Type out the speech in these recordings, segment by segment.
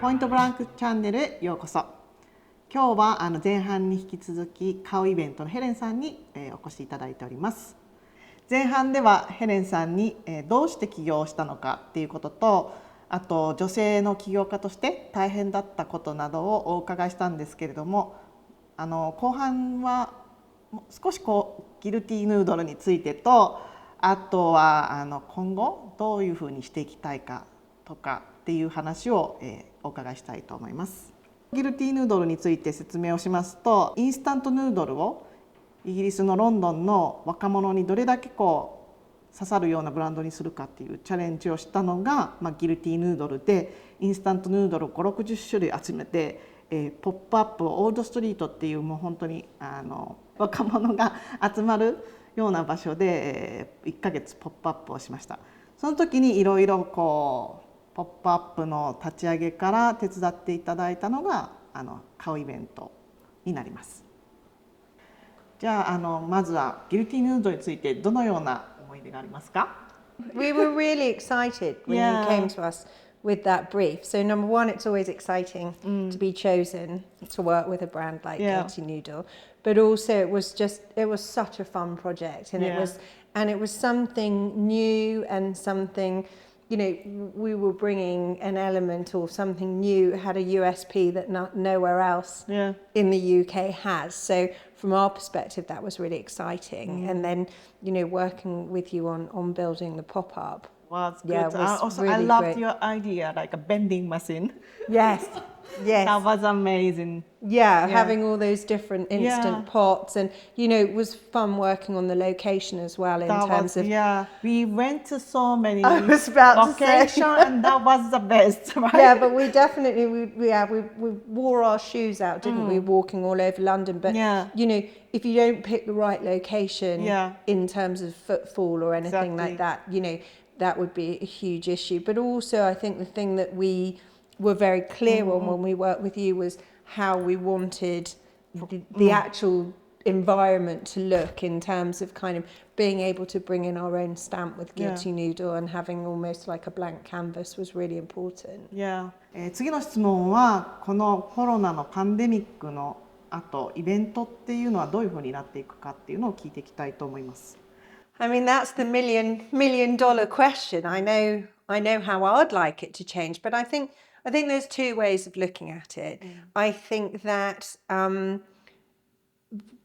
ポイントブランクチャンネルへようこそ。今日は前半に引き続きCOWイベントのヘレンさんにお越しいただいております。前半ではヘレンさんにどうして起業したのかっていうことと、あと女性の起業家として大変だったことなどをお伺いしたんですけれども、後半は少しギルティヌードルについてと、あとは今後どういうふうにしていきたいかとかっていう話をお伺いしたいと思います。ギルティヌードルについて説明をしますと、インスタントヌードルをイギリスのロンドンの若者にどれだけ刺さるようなブランドにするかっていうチャレンジをしたのが、ギルティヌードルで、インスタントヌードルを5、60種類集めて、ポップアップをオールドストリートっていう、もう本当に若者が集まるような場所で1ヶ月ポップアップをしました。その時にいろいろポップアップの立ち上げから手伝っていただいたのがCOWイベントになります。じゃあまずはギルティヌードルについてどのような思い出がありますか？ We were really excited when you came to us with that brief. So number one, it's always exciting to be chosen to work with a brand like Guilty Noodle. But also it was such a fun project, and it was something new and something, we were bringing an element or something new, had a USP that nowhere else in the UK has. So from our perspective, that was really exciting. And then, working with you on building the pop-up. Was good. Yeah, was also, really I loved great. your idea, like a vending machine. Yes. That was amazing. Yeah, having all those different instant pots, and it was fun working on the location as well. We went to so many I was about to locations, say. and that was the best, right? Yeah, but we definitely we wore our shoes out, didn't we? Walking all over London, but if you don't pick the right location in terms of footfall or anything like that, that would be a huge issue. But also, I think the thing that we were very clear on when we worked with you was how we wanted the actual environment to look, in terms of kind of being able to bring in our own stamp with Guilty Noodle, and having almost like a blank canvas was really important. 次の質問は、このコロナのパンデミックの後、イベントっていうのはどういうふうになっていくかっていうのを聞いていきたいと思います。I mean, that's the million dollar question. I know how I'd like it to change, but I think there's two ways of looking at it. I think that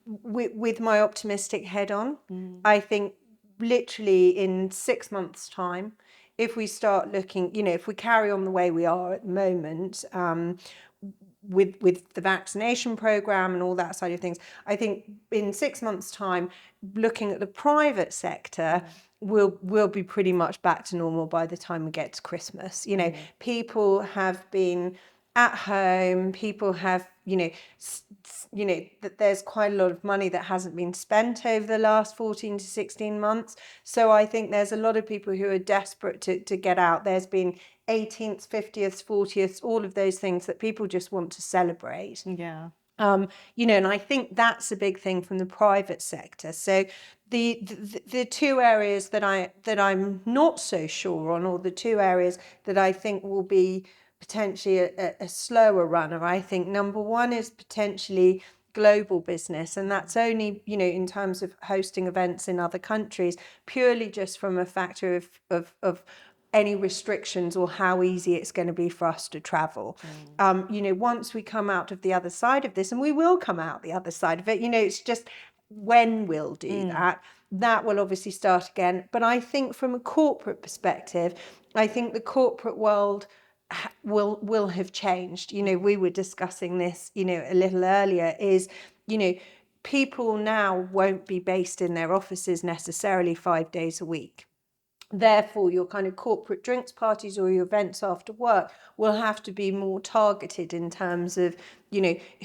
with my optimistic head on, I think literally in 6 months' time, if we start looking, if we carry on the way we are at the moment, with the vaccination program and all that side of things, I think in 6 months' time, looking at the private sector, we'll be pretty much back to normal by the time we get to Christmas. People have been at home, people have, that there's quite a lot of money that hasn't been spent over the last 14 to 16 months. So I think there's a lot of people who are desperate to get out. There's been 18th, 50th, 40th, all of those things that people just want to celebrate. And I think that's a big thing from the private sector. So the two areas that I'm not so sure on, or the two areas that I think will be potentially a slower runner, I think number one is potentially global business, and that's only in terms of hosting events in other countries, purely just from a factor of any restrictions or how easy it's going to be for us to travel. Once we come out of the other side of this, and we will come out the other side of it, it's just when we'll do that will obviously start again. But I think from a corporate perspective, I think the corporate world will have changed. We were discussing this a little earlier, is people now won't be based in their offices necessarily 5 days a week. Therefore, your kind of corporate drinks parties or your events after work will have to be more targeted in terms of,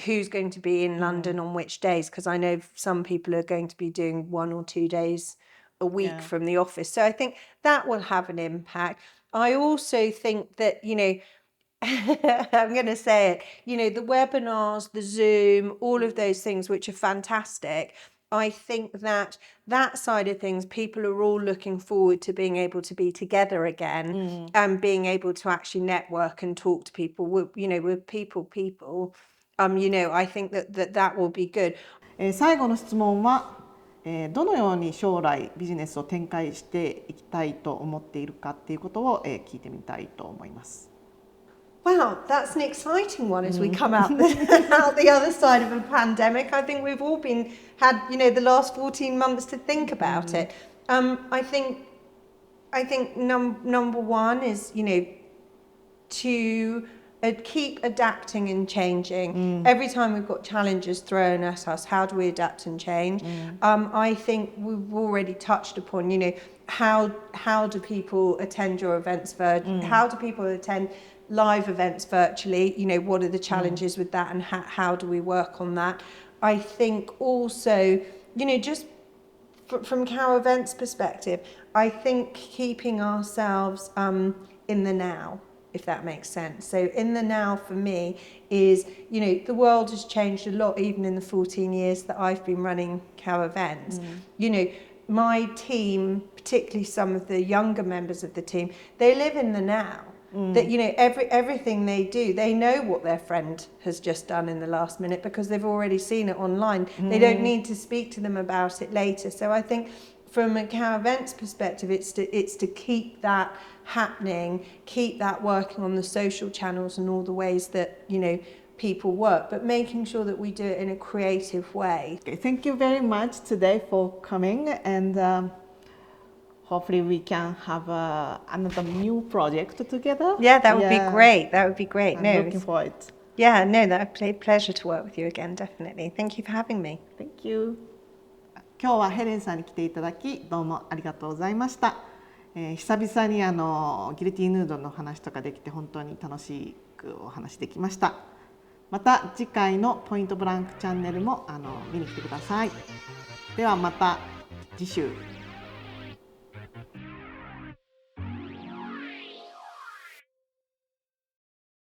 who's going to be in London on which days. Because I know some people are going to be doing 1 or 2 days a week from the office. So I think that will have an impact. I also think that, I'm going to say it, the webinars, the Zoom, all of those things, which are fantastic. I think that side of things, people are all looking forward to being able to be together again and being able to actually network and talk to people. With people. I think that will be good. 最後の質問は、どのように将来ビジネスを展開していきたいと思っているかっていうことを、聞いてみたいと思います。Wow, that's an exciting one as we come out the other side of a pandemic. I think we've all had the last 14 months to think about it. I think number one is to keep adapting and changing. Every time we've got challenges thrown at us, how do we adapt and change? I think we've already touched upon how do people attend your events how do people attend live events virtually? What are the challenges with that, and how do we work on that? I think also, just from COW Events perspective, I think keeping ourselves in the now, if that makes sense. So in the now for me is, the world has changed a lot, even in the 14 years that I've been running COW Events. My team, particularly some of the younger members of the team, they live in the now. That everything they do, they know what their friend has just done in the last minute because they've already seen it online. They don't need to speak to them about it later. So I think from a COW Events perspective, it's to keep that happening, keep that working on the social channels and all the ways that people work, but making sure that we do it in a creative way. Okay, thank you very much today for coming, and hopefully we can have another new project together. Yeah, that would be great. That would be great. I'm looking forward. Yeah, no, that would be a pleasure to work with you again, definitely. Thank you for having me. Thank you. 今日はヘレンさんに来ていただきどうもありがとうございました。久々にギルティヌードルの話とかできて本当に楽しくお話できました。また次回のポイントブランクチャンネルも見に来てください。ではまた次週。